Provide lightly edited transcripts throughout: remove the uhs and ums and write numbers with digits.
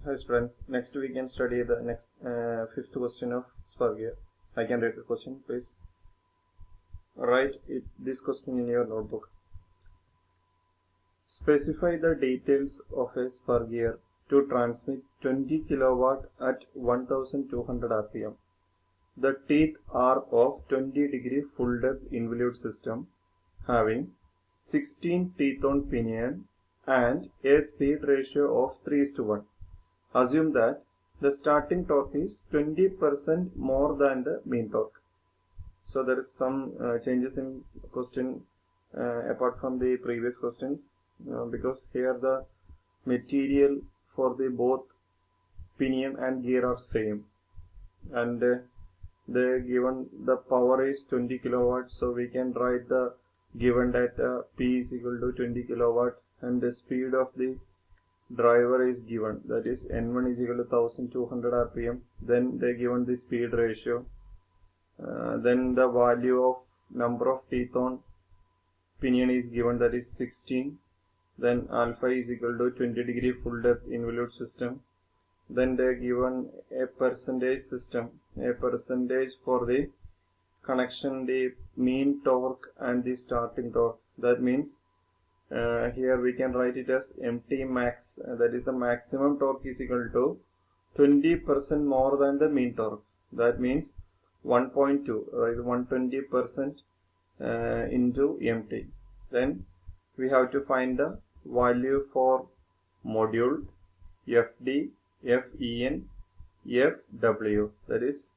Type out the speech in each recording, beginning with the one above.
Hi friends, next we can study the next fifth question of spur gear. I can read the question, please. Write this question in your notebook. Specify the details of a spur gear to transmit 20 kilowatt at 1200 rpm. The teeth are of 20-degree full depth involute system having 16 teeth on pinion and a speed ratio of 3:1. Assume that the starting torque is 20% more than the mean torque. So there is some changes in question apart from the previous questions because here the material for the both pinion and gear are same, and they given the power is 20 kilowatt, so we can write the given data P is equal to 20 kilowatt and the speed of the driver is given, that is N1 is equal to 1200 rpm. Then they given the speed ratio, then the value of number of teeth on pinion is given, that is 16. Then alpha is equal to 20-degree full depth involute system. Then they given a percentage system, a percentage for the connection the mean torque and the starting torque. That means here we can write it as MT max, that is the maximum torque is equal to 20% more than the mean torque. That means 1.2, right? 120% into MT. Then we have to find the value for module FD, FEN, FW, that is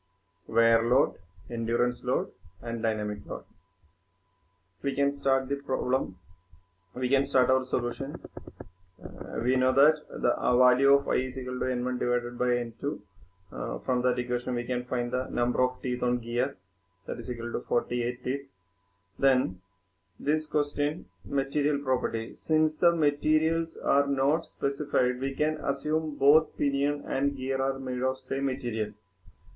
wear load, endurance load and dynamic load. We can start the problem. We can start our solution. We know that the value of I is equal to N1 divided by N2. From that equation we can find the number of teeth on gear, that is equal to 48 teeth. Then this question, material property. Since the materials are not specified, we can assume both pinion and gear are made of same material.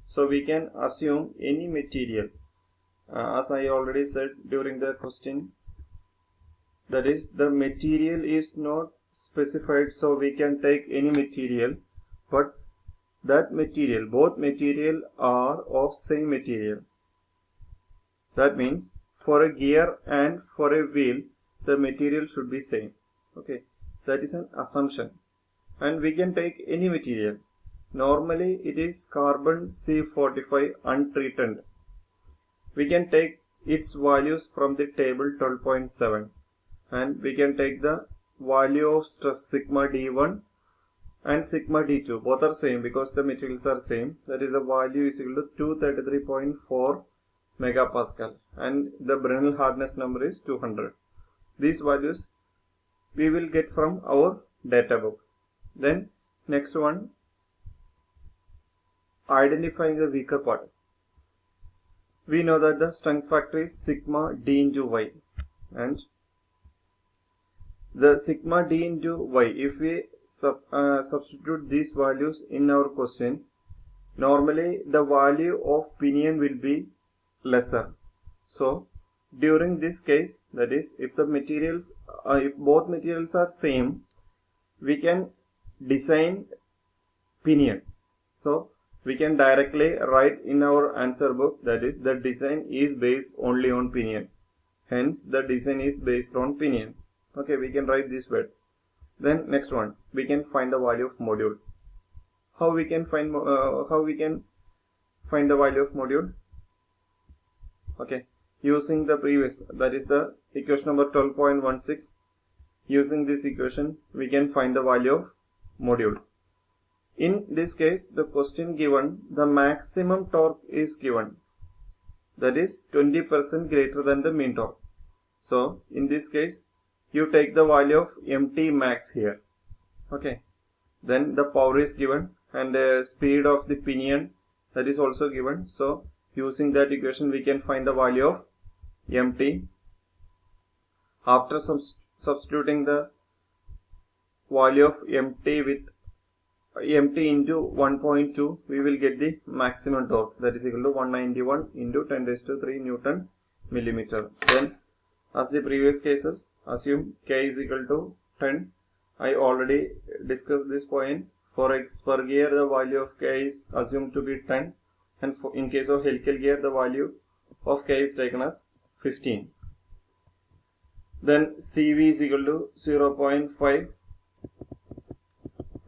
So we can assume any material. As I already said during the question, that is the material is not specified, so we can take any material, but that material, both material are of same material. That means for a gear and for a wheel the material should be same. Okay, that is an assumption, and we can take any material. Normally it is carbon C45 untreated. We can take its values from the table 12.7, and we can take the value of stress sigma D1 and sigma D2, both are same because the materials are same. That is the value is equal to 233.4 megapascal and the Brenner hardness number is 200. These values we will get from our data book. Then next one, identifying the weaker part. We know that the strength factor is sigma D into Y, and the sigma D into Y, if we substitute these values in our question, normally the value of pinion will be lesser. So during this case, that is if the materials if both materials are same, we can design pinion. So we can directly write in our answer book, that is the design is based only on pinion, hence the design is based on pinion. Okay, we can write this word. Then next one, we can find the value of module. How we can find the value of module? Okay, using the previous, that is the equation number 12.16. Using this equation we can find the value of module. In this case, the question given, the maximum torque is given, that is 20% greater than the mean torque. So in this case you take the value of MT max here. Okay, then the power is given and the speed of the pinion, that is also given. So using that equation we can find the value of MT. After substituting the value of MT with MT into 1.2, we will get the maximum torque, that is equal to 191 into 10⁻³ Newton millimeter. Then as the previous cases, assume K is equal to 10. I already discussed this point For spur gear, the value of K is assumed to be 10, and in case of helical gear, the value of K is taken as 15. Then CV is equal to 0.5.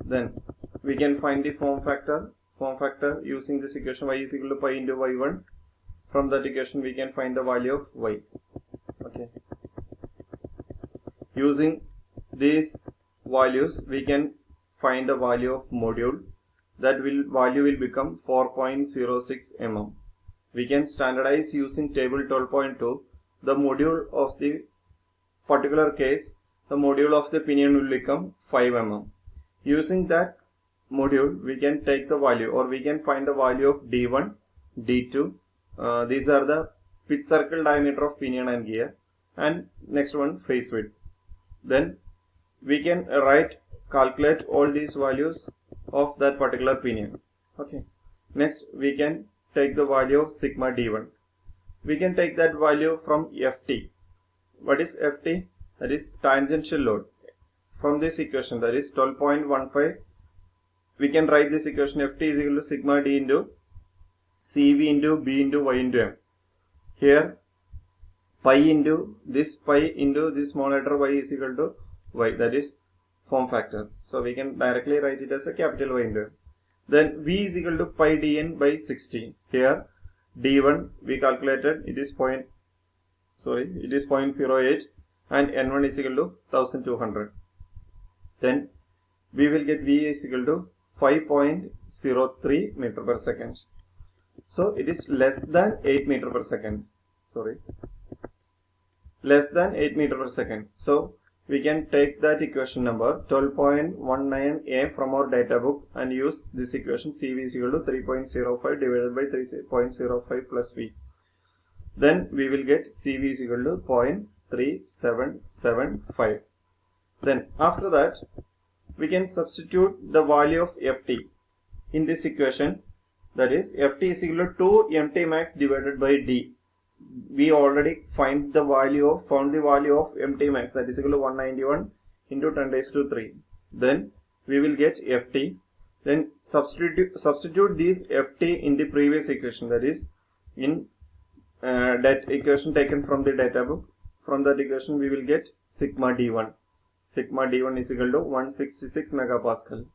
Then we can find the form factor. Form factor using this equation, y is equal to pi into y1. From that equation, we can find the value of y. Okay. Using these values, we can find the value of module. That value will become 4.06 mm. We can standardize using table 12.2. The module of the particular case, the module of the pinion will become 5 mm. Using that module, we can take the value, or we can find the value of D1, D2. These are the pitch circle diameter of pinion and gear. And next one, face width. Then we can calculate all these values of that particular pinion. Okay. Next, we can take the value of sigma D1. We can take that value from Ft. What is Ft? That is tangential load. From this equation, that is 12.15, we can write this equation Ft is equal to sigma D into Cv into B into Y into M. Here, pi into this small letter y is equal to y, that is form factor. So we can directly write it as a capital Y into M. Then V is equal to pi dn by 60. Here, D1 we calculated, it is 0.08, and N1 is equal to 1200. Then we will get V is equal to 5.03 meter per second. So it is less than 8 meter per second. Less than 8 meter per second. So we can take that equation number 12.19a from our data book and use this equation. Cv is equal to 3.05 divided by 3.05 plus V. Then we will get Cv is equal to 0.3775. Then after that, we can substitute the value of Ft in this equation. That is, Ft is equal to 2 mt max divided by D. We already found the value of mt max, that is equal to 191 into 10 raised to 3. Then we will get Ft. Then substitute this Ft in the previous equation, that is in that equation taken from the data book. From that equation we will get sigma D1. Sigma D1 is equal to 166 megapascal,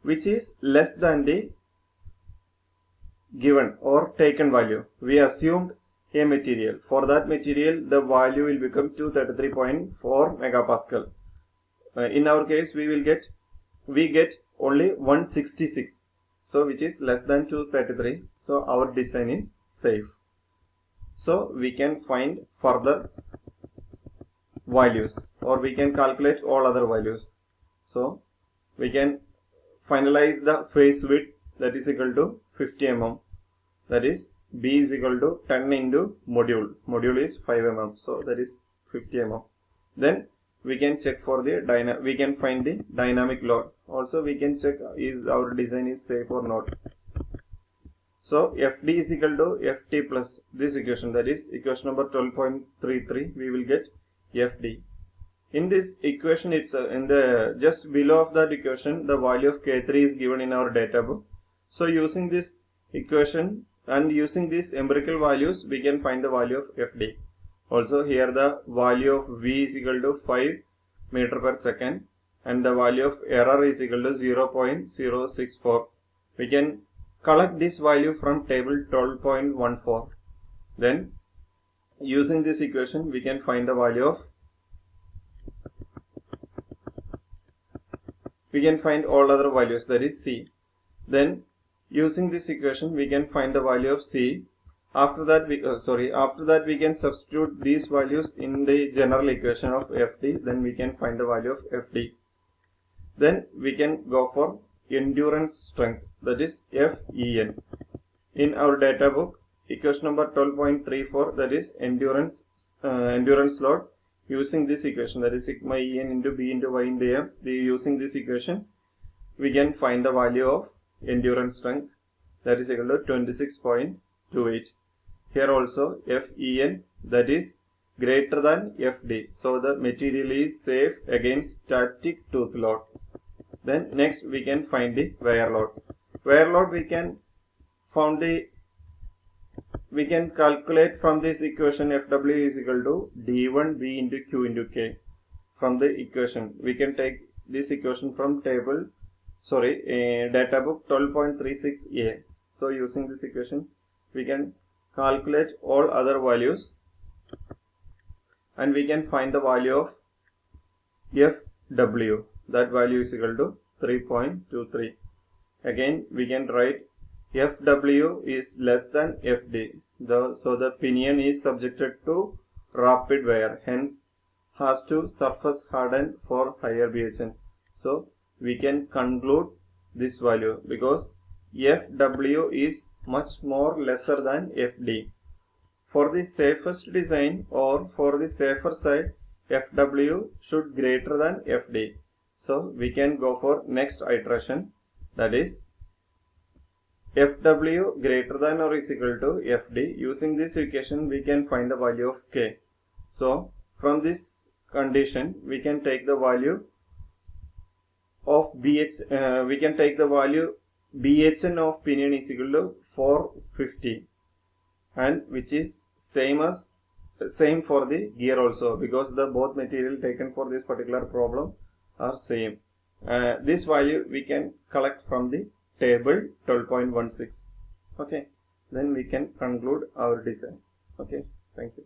which is less than the given or taken value. We assumed a material. For that material, the value will become 233.4 megapascal. In our case, we get only 166. So which is less than 233. So our design is safe. So we can find further values, or we can calculate all other values. So we can finalize the face width, that is equal to 50 mm. That is B is equal to 10 into module. Module is 5 mm. So that is 50 mm. Then we can check for the we can find the dynamic load. Also we can check is our design is safe or not. So Fd is equal to Ft plus this equation, that is equation number 12.33. We will get Fd. In this equation, it's in the just below of that equation, the value of K3 is given in our data book. So using this equation and using these empirical values, we can find the value of Fd. Also here the value of V is equal to 5 meter per second and the value of error is equal to 0.064. We can collect this value from table 12.14. Then using this equation, we can find the value of, we can find all other values, that is C. Then using this equation, we can find the value of C. After that we can substitute these values in the general equation of Fd. Then we can find the value of Fd. Then we can go for endurance strength, that is Fen. In our data book, equation number 12.34, that is endurance load. Using this equation, that is sigma En into B into Y into M. Using this equation, we can find the value of endurance strength, that is equal to 26.28. Here also Fen, that is greater than Fd. So the material is safe against static tooth load. Then next we can find the wear load. Wear load we can calculate from this equation FW is equal to D1V into Q into K. From the equation we can take this equation from data book 12.36a. So using this equation we can calculate all other values and we can find the value of FW. That value is equal to 3.23. Again we can write FW is less than FD. So the pinion is subjected to rapid wear, hence has to surface harden for higher BHN. So we can conclude this value because FW is much more lesser than FD. For the safest design or for the safer side, FW should greater than FD. So we can go for next iteration, that is FW greater than or is equal to FD. Using this equation we can find the value of K. So from this condition we can take the value of BHN of pinion is equal to 450, and which is same for the gear also, because the both material taken for this particular problem are same. This value we can collect from the table 12.16. Okay, then we can conclude our design. Okay, thank you.